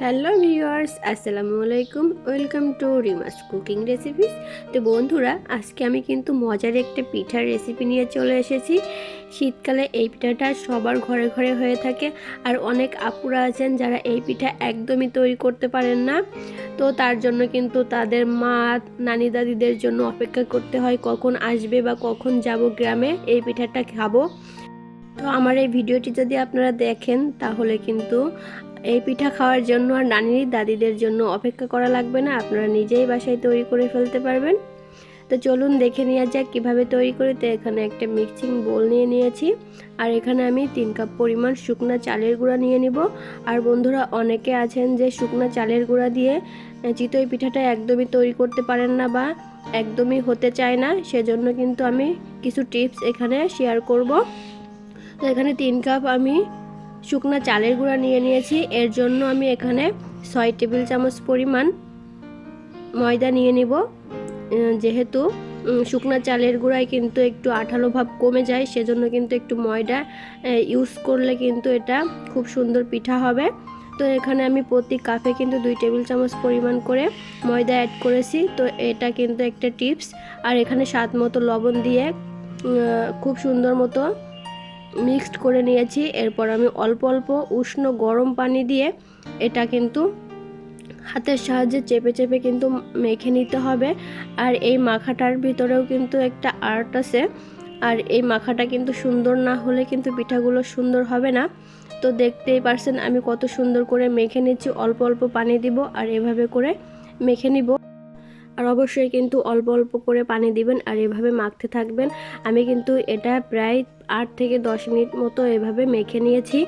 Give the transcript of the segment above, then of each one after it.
Hello viewers, আসসালামু আলাইকুম। Welcome to রিমাস cooking recipes. তো বন্ধুরা, আজকে আমি কিন্তু মজার একটা পিঠার রেসিপি নিয়ে চলে এসেছি। শীতকালে এই পিঠাটা সবার ঘরে ঘরে হয়ে থাকে, আর অনেক আপুরা আছেন যারা এই পিঠা একদমই তৈরি করতে পারেন না। তো তার জন্য কিন্তু তাদের মা, নানি দাদিদের জন্য অপেক্ষা করতে হয় কখন আসবে বা কখন যাব গ্রামে এই পিঠাটা খাবো। তো আমার এই ভিডিওটি যদি আপনারা দেখেন তাহলে কিন্তু এই পিঠা খাওয়ার জন্য আর নানি দাদিদের জন্য অপেক্ষা করা লাগবে না, আপনারা নিজেই বাসায় তৈরি করে ফেলতে পারবেন। তো চলুন দেখে নেওয়া যাক কীভাবে তৈরি করি। তো এখানে একটা মিক্সিং বোল নিয়ে নিয়েছি, আর এখানে আমি 3 কাপ পরিমাণ শুকনা চালের গুঁড়া নিয়ে নিব। আর বন্ধুরা, অনেকে আছেন যে শুকনা চালের গুঁড়া দিয়ে চিতই পিঠাটা একদমই তৈরি করতে পারেন না বা একদমই হতে চায় না, সেজন্য কিন্তু আমি কিছু টিপস এখানে শেয়ার করব। তো এখানে 3 কাপ আমি শুকনা চালের গুঁড়া নিয়ে নিয়েছি। এর জন্য আমি এখানে 6 টেবিল চামচ পরিমাণ ময়দা নিয়ে নিব। যেহেতু শুকনা চালের গুঁড়ায় কিন্তু একটু আঠালো ভাব কমে যায়, সেজন্য কিন্তু একটু ময়দা ইউজ করলে কিন্তু এটা খুব সুন্দর পিঠা হবে। তো এখানে আমি প্রতি কাপে কিন্তু 2 টেবিল চামচ পরিমাণ করে ময়দা অ্যাড করেছি। তো এটা কিন্তু একটা টিপস। আর এখানে স্বাদ মতো লবণ দিয়ে খুব সুন্দর মতো মিক্সড করে নিয়েছি। এরপর আমি অল্প অল্প উষ্ণ গরম পানি দিয়ে এটা কিন্তু হাতের সাহায্যে চেপে চেপে কিন্তু মেখে নিতে হবে। আর এই মাখাটার ভিতরেও কিন্তু একটা আর্ট আছে, আর এই মাখাটা কিন্তু সুন্দর না হলে কিন্তু পিঠাগুলো সুন্দর হবে না। তো দেখতেই পারছেন আমি কত সুন্দর করে মেখে নিচ্ছি। অল্প অল্প পানি দিব আর এভাবে করে মেখে নিব। আর অবশ্যই কিন্তু অল্প অল্প করে পানি দিবেন আর এভাবে মাখতে থাকবেন। আমি কিন্তু এটা প্রায় 8 থেকে 10 মিনিট মতো এভাবে মেখে নিয়েছি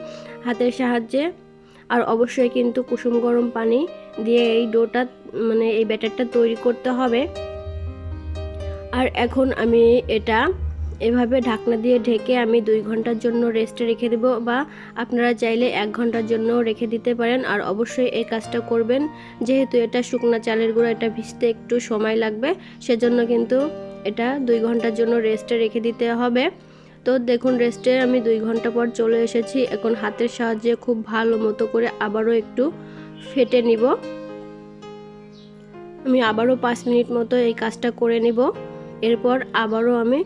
হাতের সাহায্যে। আর অবশ্যই কিন্তু কুসুম গরম পানি দিয়ে এই ডোটা এই ব্যাটারটা তৈরি করতে হবে। আর এখন আমি এটা এভাবে ঢাকনা দিয়ে ঢেকে আমি 2 ঘন্টার জন্য রেস্টে রেখে দেব, বা আপনারা চাইলে 1 ঘন্টার জন্য রেখে দিতে পারেন। আর অবশ্যই এই কাজটা করবেন, যেহেতু এটা শুকনা চালের গুঁড়া, এটা ভিজতে একটু সময় লাগবে, সেজন্য কিন্তু এটা 2 ঘন্টার জন্য রেস্টে রেখে দিতে হবে। তো দেখুন, রেস্টে আমি 2 ঘন্টা পর চলে এসেছি। এখন হাতের সাহায্যে খুব ভালো মতো করে আবারও একটু ফেটে নিব। আমি আবারও 5 মিনিট মতো এই কাজটা করে নিব। এরপর আবারও আমি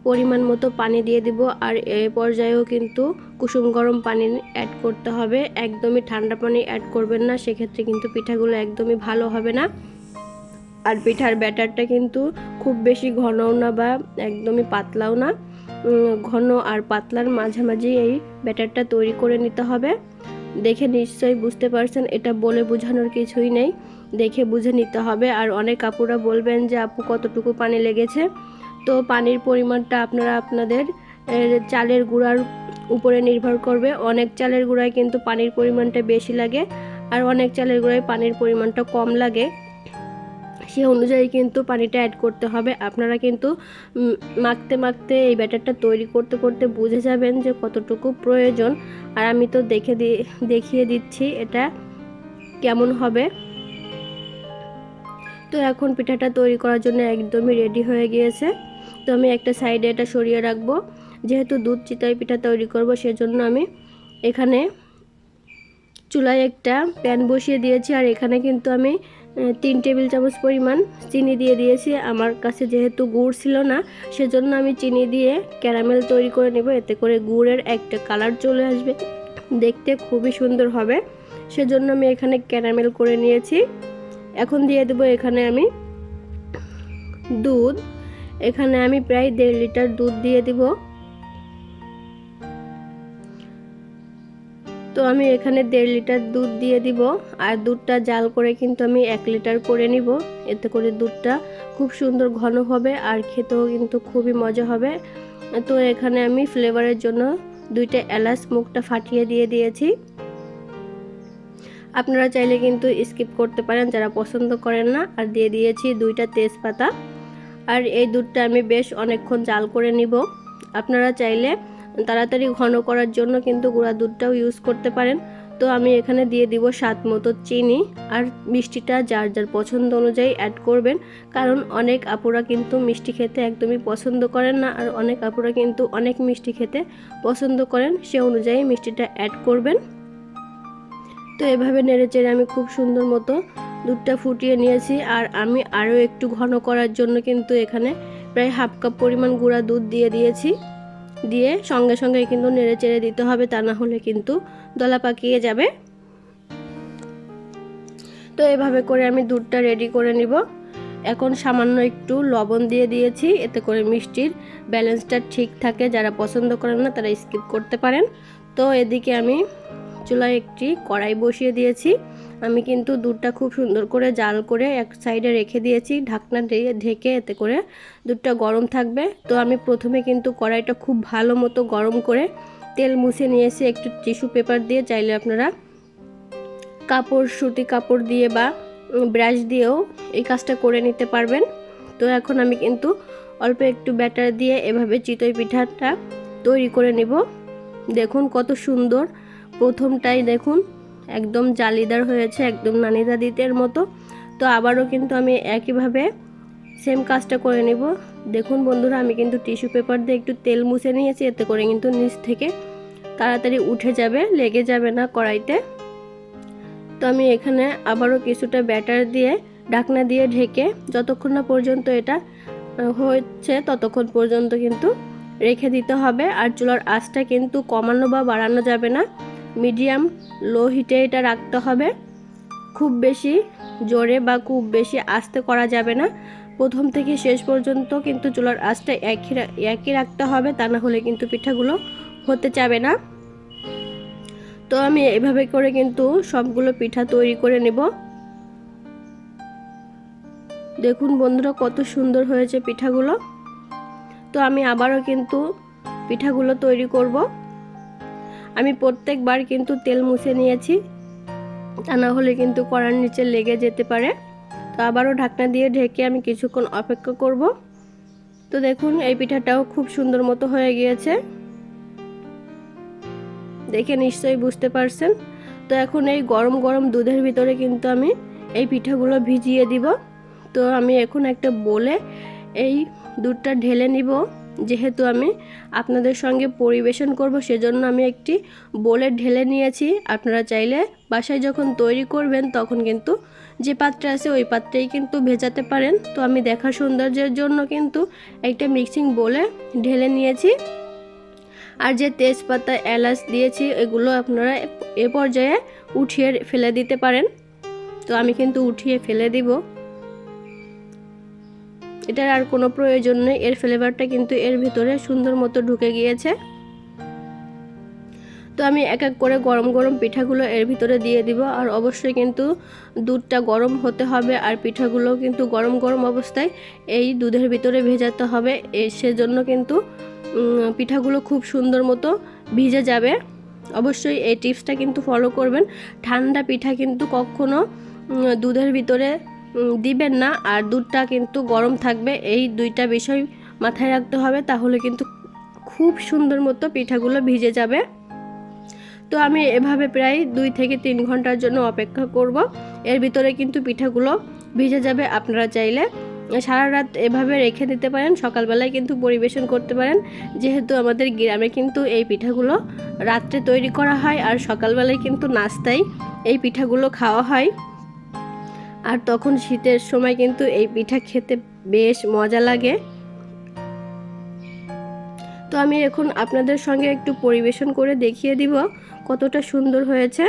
পরিমাণ মতো পানি দিয়ে দিব। আর এই পর্যায়েও কিন্তু কুসুম গরম পানি অ্যাড করতে হবে, একদমই ঠান্ডা পানি অ্যাড করবেন না, সেক্ষেত্রে কিন্তু পিঠাগুলো একদমই ভালো হবে না। আর পিঠার ব্যাটারটা কিন্তু খুব বেশি ঘনও না বা একদমই পাতলাও না, ঘন আর পাতলার মাঝামাঝি এই ব্যাটারটা তৈরি করে নিতে হবে। দেখে নিশ্চয়ই বুঝতে পারছেন, এটা বলে বোঝানোর কিছুই নেই, দেখে বুঝে নিতে হবে। আর অনেক আপুরা বলবেন যে আপু কতটুকু পানি লেগেছে। তো পানির পরিমাণটা আপনারা আপনাদের চালের গুঁড়ার উপরে নির্ভর করবে। অনেক চালের গুঁড়ায় কিন্তু পানির পরিমাণটা বেশি লাগে, আর অনেক চালের গুঁড়ায় পানির পরিমাণটা কম লাগে, সে অনুযায়ী কিন্তু পানিটা অ্যাড করতে হবে। আপনারা কিন্তু মাখতে মাখতে এই ব্যাটারটা তৈরি করতে করতে বুঝে যাবেন যে কতটুকু প্রয়োজন। আর আমি তো দেখিয়ে দিচ্ছি এটা কেমন হবে। তো এখন পিঠাটা তৈরি করার জন্য একদমই রেডি হয়ে গিয়েছে। তো আমি একটা সাইডে এটা সরিয়ে রাখবো। যেহেতু দুধ চিতই পিঠা তৈরি করব, সেজন্য আমি এখানে চুলায় একটা প্যান বসিয়ে দিয়েছি। আর এখানে কিন্তু আমি 3 টেবিল চামচ পরিমাণ চিনি দিয়ে দিয়েছি। আমার কাছে যেহেতু গুড় ছিল না, সেজন্য আমি চিনি দিয়ে ক্যারামেল তৈরি করে নেব। এতে করে গুড়ের একটা কালার চলে আসবে, দেখতে খুবই সুন্দর হবে, সেজন্য আমি এখানে ক্যারামেল করে নিয়েছি। এখন দিয়ে দেবো এখানে আমি দুধ। এখানে আমি প্রায় 1.5 লিটার দুধ দিয়ে দিব। তো আমি এখানে 1.5 লিটার দুধ দিয়ে দিব। আর দুধটা জাল করে কিন্তু আমি 1 লিটার করে নিব। এতে করে দুধটা খুব সুন্দর ঘন হবে আর খেতেও কিন্তু খুবই মজা হবে। তো এখানে আমি ফ্লেভারের জন্য 2টা এলাচ মুখটা ফাটিয়ে দিয়ে দিয়েছি। আপনারা চাইলে কিন্তু স্কিপ করতে পারেন যারা পছন্দ করেন না। আর দিয়ে দিয়েছি 2টা তেজপাতা। আর এই দুধটা আমি বেশ অনেকক্ষণ জাল করে নিব। আপনারা চাইলে তাড়াতাড়ি ঘন করার জন্য কিন্তু গুঁড়া দুধটাও ইউজ করতে পারেন। তো আমি এখানে দিয়ে দিব স্বাদ মতো চিনি। আর মিষ্টিটা যার যার পছন্দ অনুযায়ী অ্যাড করবেন, কারণ অনেক আপুরা কিন্তু মিষ্টি খেতে একদমই পছন্দ করেন না, আর অনেক আপুরা কিন্তু অনেক মিষ্টি খেতে পছন্দ করেন, সে অনুযায়ী মিষ্টিটা অ্যাড করবেন। তো তো এভাবে নেড়েচেড়ে আমি খুব সুন্দর মতো দুধটা ফুটিয়ে নিয়েছি। আর আমি আরও একটু ঘন করার জন্য কিন্তু এখানে প্রায় হাফ কাপ পরিমাণ গুঁড়া দুধ দিয়ে দিয়েছি। দিয়ে সঙ্গে সঙ্গে কিন্তু নেড়েচেড়ে দিতে হবে, তা না হলে কিন্তু দলা পাকিয়ে যাবে। তো এভাবে করে আমি দুধটা রেডি করে নিব। এখন সামান্য একটু লবণ দিয়ে দিয়েছি, এতে করে মিষ্টির ব্যালেন্সটা ঠিক থাকে। যারা পছন্দ করেন না তারা স্কিপ করতে পারেন। তো এদিকে আমি চুলায় একটি কড়াই বসিয়ে দিয়েছি। আমি কিন্তু দুধটা খুব সুন্দর করে জাল করে এক সাইডে রেখে দিয়েছি ঢাকনা দিয়ে ঢেকে, এতে করে দুধটা গরম থাকবে। তো আমি প্রথমে কিন্তু কড়াইটা খুব ভালো মতো গরম করে তেল মুছে নিয়েছি একটু টিস্যু পেপার দিয়ে। চাইলে আপনারা কাপড়, সুতি কাপড় দিয়ে বা ব্রাশ দিয়েও এই কাজটা করে নিতে পারবেন। তো এখন আমি কিন্তু অল্প একটু ব্যাটার দিয়ে এভাবে চিতই পিঠাটা তৈরি করে নিব। দেখুন কত সুন্দর, প্রথমটাই দেখুন একদম জালিদার হয়েছে, একদম নানি দাদিদের মতো। তো আবারও কিন্তু আমি একইভাবে সেম কাজটা করে নিব। দেখুন বন্ধুরা, আমি কিন্তু টিস্যু পেপার দিয়ে একটু তেল মুছে নিয়েছি, এতে করে কিন্তু নিচ থেকে তাড়াতাড়ি উঠে যাবে, লেগে যাবে না কড়াইতে। তো আমি এখানে আবারও কিছুটা ব্যাটার দিয়ে ঢাকনা দিয়ে ঢেকে যতক্ষণ না পর্যন্ত এটা হচ্ছে ততক্ষণ পর্যন্ত কিন্তু রেখে দিতে হবে। আর চুলার আঁচটা কিন্তু কমানো বা বাড়ানো যাবে না, মিডিয়াম লো হিটে এটা রাখতে হবে। খুব বেশি জোরে বা খুব বেশি আস্তে করা যাবে না। প্রথম থেকে শেষ পর্যন্ত কিন্তু চুলার আঁচটা একই রাখতে হবে, তা না হলে কিন্তু পিঠাগুলো হতে চাবে না। তো আমি এভাবে করে কিন্তু সবগুলো পিঠা তৈরি করে নেব। দেখুন বন্ধুরা কত সুন্দর হয়েছে পিঠাগুলো। তো আমি আবারও কিন্তু পিঠাগুলো তৈরি করব। আমি প্রত্যেকবার কিন্তু তেল মুছে নিয়েছি, তা না হলে কিন্তু কড়ার নিচে লেগে যেতে পারে। তো আবারও ঢাকনা দিয়ে ঢেকে আমি কিছুক্ষণ অপেক্ষা করব। তো দেখুন এই পিঠাটাও খুব সুন্দর মতো হয়ে গিয়েছে, দেখে নিশ্চয়ই বুঝতে পারছেন। তো এখন এই গরম গরম দুধের ভিতরে কিন্তু আমি এই পিঠাগুলো ভিজিয়ে দিব। তো আমি এখন একটা বলে এই দুধটা ঢেলে নিব। যেহেতু আমি আপনাদের সঙ্গে পরিবেশন করব, সেজন্য আমি একটি বলে ঢেলে নিয়েছি। আপনারা চাইলে বাসায় যখন তৈরি করবেন তখন কিন্তু যে পাত্রে আছে ওই পাত্রেই কিন্তু ভেজাতে পারেন। তো আমি দেখার সৌন্দর্যের জন্য কিন্তু একটা মিক্সিং বলে ঢেলে নিয়েছি। আর যে তেজপাতা, এলাচ দিয়েছি এগুলো আপনারা এ পর্যায়ে উঠিয়ে ফেলে দিতে পারেন। তো আমি কিন্তু উঠিয়ে ফেলে দিব, এটার আর কোনো প্রয়োজন নেই। এর ফ্লেভারটা কিন্তু এর ভিতরে সুন্দর মতো ঢুকে গিয়েছে। তো আমি এক এক করে গরম গরম পিঠাগুলো এর ভিতরে দিয়ে দিব। আর অবশ্যই কিন্তু দুধটা গরম হতে হবে, আর পিঠাগুলো কিন্তু গরম গরম অবস্থায় এই দুধের ভিতরে ভেজাতে হবে। সেজন্য কিন্তু পিঠাগুলো খুব সুন্দর মতো ভিজে যাবে। অবশ্যই এই টিপসটা কিন্তু ফলো করবেন। ঠান্ডা পিঠা কিন্তু কখনো দুধের ভিতরে দিবেন না, আর দুধটা কিন্তু গরম থাকবে। এই দুইটা বিষয় মাথায় রাখতে হবে, তাহলে কিন্তু খুব সুন্দর মতো পিঠাগুলো ভিজে যাবে। তো আমি এভাবে প্রায় 2 থেকে 3 ঘন্টার জন্য অপেক্ষা করব। এর ভিতরে কিন্তু পিঠাগুলো ভিজে যাবে। আপনারা চাইলে সারা রাত এভাবে রেখে দিতে পারেন, সকালবেলায় কিন্তু পরিবেশন করতে পারেন। যেহেতু আমাদের গ্রামে কিন্তু এই পিঠাগুলো রাত্রে তৈরি করা হয়, আর সকালবেলায় কিন্তু নাস্তায় এই পিঠাগুলো খাওয়া হয়। আর তখন শীতের সময় কিন্তু এই পিঠা খেতে বেশ মজা লাগে। তো আমি এখন আপনাদের সঙ্গে একটু পরিবেশন করে দেখিয়ে দিব কতটা সুন্দর হয়েছে।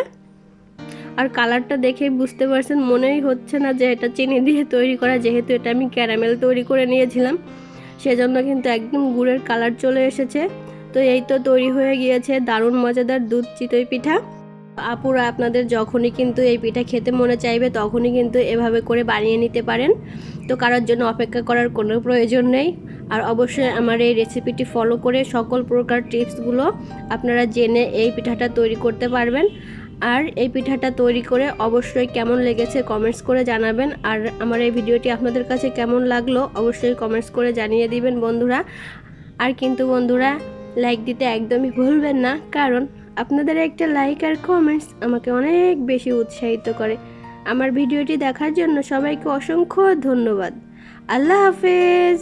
আর কালারটা দেখেই বুঝতে পারছেন, মনেই হচ্ছে না যে এটা চিনি দিয়ে তৈরি করা। যেহেতু এটা আমি ক্যারামেল তৈরি করে নিয়েছিলাম, সেজন্য কিন্তু একদম গুড়ের কালার চলে এসেছে। তো এই তো তৈরি হয়ে গিয়েছে দারুণ মজাদার দুধ চিতই পিঠা। আপুরা আপনাদের যখনই কিন্তু এই পিঠা খেতে মনে চাইবে তখনই কিন্তু এভাবে করে বানিয়ে নিতে পারেন। তো কারোর জন্য অপেক্ষা করার কোনো প্রয়োজন নেই। আর অবশ্যই আমার এই রেসিপিটি ফলো করে সকল প্রকার টিপসগুলো আপনারা জেনে এই পিঠাটা তৈরি করতে পারবেন। আর এই পিঠাটা তৈরি করে অবশ্যই কেমন লেগেছে কমেন্টস করে জানাবেন। আর আমার এই ভিডিওটি আপনাদের কাছে কেমন লাগলো অবশ্যই কমেন্টস করে জানিয়ে দিবেন বন্ধুরা। আর কিন্তু বন্ধুরা লাইক দিতে একদমই ভুলবেন না, কারণ আপনাদের একটা লাইক আর কমেন্টস আমাকে অনেক বেশি উৎসাহিত করে। আমার ভিডিওটি দেখার জন্য সবাইকে অসংখ্য ধন্যবাদ। আল্লাহ হাফেজ।